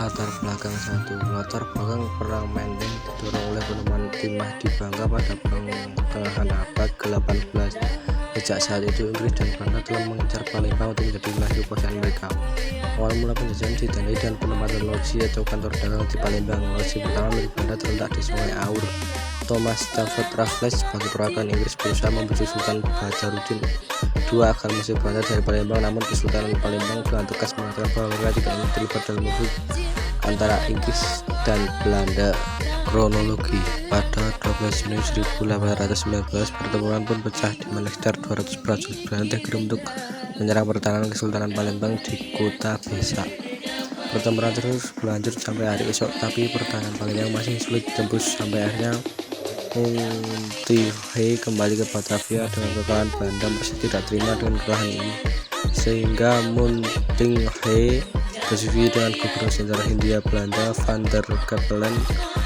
Latar belakang 1. Latar belakang perang Menteng didorong oleh penemuan timah di Bangka pada pertengahan abad ke-18. Sejak saat itu Inggris dan Belanda telah mengincar Palembang untuk menjadi wilayah kekuasaan mereka. Awal mula penjajahan ditandai dengan penempatan loji atau kantor dagang di Palembang. Loji pertama milik Belanda terletak di Sungai Aur. Thomas Stafford Raffles sebagai perwakilan Inggris berusaha membujuk Sultan Badarudin II agar mengusir Belanda dari Palembang, namun Kesultanan Palembang dengan tegas mengatakan bahwa mereka tidak ingin terlibat dalam konflik antara Inggris dan Belanda. Kronologi: pada 12 Juni 1819 pertempuran pun pecah di mana sekitar 200 prajurit Belanda dikirim untuk menyerang pertahanan Kesultanan Palembang di kota Besak. Pertempuran terus berlanjut sampai hari esok, tapi pertahanan Palembang masih sulit ditembus sampai akhirnya Montihe kembali ke Batavia dengan kekalahan. Belanda merasa tidak terima dengan kekalahan ini, sehingga Montihe berdiskusi dengan Gubernur Jenderal Hindia Belanda Van der Capellen.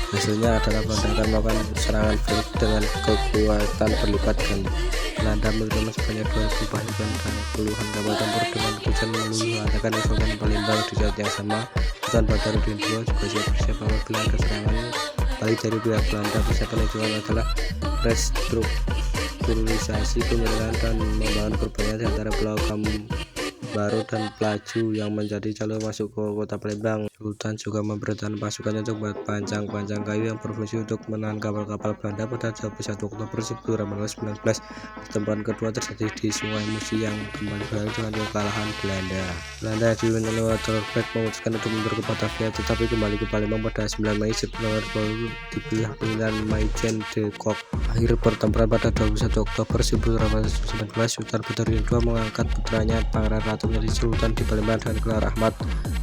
Hasilnya adalah Belanda akan melakukan serangan balik dengan kekuatan berlipat, dan Belanda menerima sebanyak 2.000 pasukan dan puluhan kapal tempur dengan tujuan meluluhlantakkan Kesultanan Palembang. Di saat yang sama, Sultan Badarudin II juga siap-siap apabila ada serangan balik dari pihak Belanda. Persiapan yang dilakukan adalah restrukturisasi pemerintahan dan membangun perbatasan di antara Pulau Baru dan Pelaju yang menjadi jalur masuk ke kota Palembang. Sultan juga memerintahkan pasukannya untuk membuat pancang-pancang kayu yang berfungsi untuk menahan kapal-kapal Belanda. Pada 21 Oktober 1819, pertempuran kedua terjadi di Sungai Musi yang kembali berakhir dengan kekalahan Belanda. Belanda yang dipimpin oleh Walter Beck memutuskan untuk mundur ke Batavia, tetapi kembali ke Palembang pada 9 Mei 1920 dipilih pemilihan Majen de Kock. Akhir pertempuran pada 21 Oktober 1819, Sultan Badarudin II mengangkat putranya Pangeran Ratu menjadi Sultan di Palembang dengan gelar Ahmad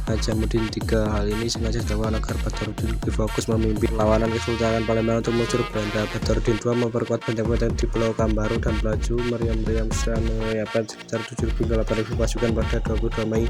Najamuddin III. Hal ini sengaja dilakukan agar Badarudin lebih fokus memimpin lawanan Kesultanan Palembang untuk mengusir Belanda. Badarudin II memperkuat benteng-benteng di Pulau Kambaru dan Pelaju. Meriam-meriam serangan menyiapkan sekitar 7.000-8.000 pasukan. Pada 22 Mei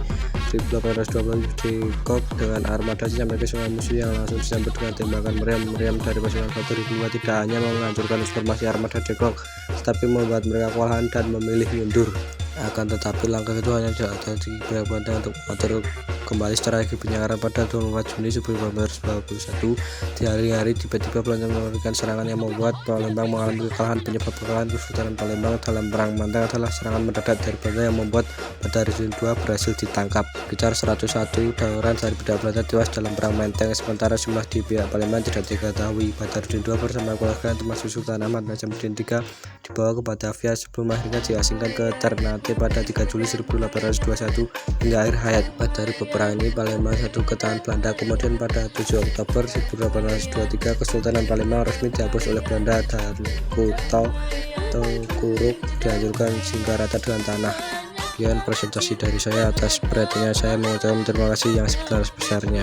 1820, de Kock dengan armada sampai ke Sungai Musi yang langsung disambut dengan tembakan meriam-meriam dari pasukan Badarudin II. Tidak hanya menghancurkan formasi armada de Kock, tetapi membuat mereka kewalahan dan memilih mundur. Akan tetapi langkah itu hanya terjadi Belanda untuk mengatur kembali strategi penyerangan. Pada 24 Juni 1821, di hari-hari tiba-tiba Belanda memberikan serangan yang membuat Palembang mengalami kekalahan. Penyebab kekalahan Kesultanan Palembang dalam perang Menteng adalah serangan mendadak dari Belanda yang membuat Badarudin II berhasil ditangkap. Sekitar 101 daerah dari budak Belanda tewas dalam perang Menteng, sementara jumlah di pihak Palembang tidak diketahui. Badarudin II bersama keluarga termasuk Sultan Ahmad Najamuddin III dibawa ke Batavia sebelum akhirnya diasingkan ke Ternate pada 3 Juli 1821 hingga akhir hayat. Dari peperangan ini Palembang jatuh ke tangan Belanda. Kemudian pada 7 Oktober 1823 Kesultanan Palembang resmi dihapus oleh Belanda dan kota Tengkuruk dihancurkan sehingga rata dengan tanah. Sekian presentasi dari saya. Atas perhatiannya saya mengucapkan terima kasih yang sebesar-besarnya.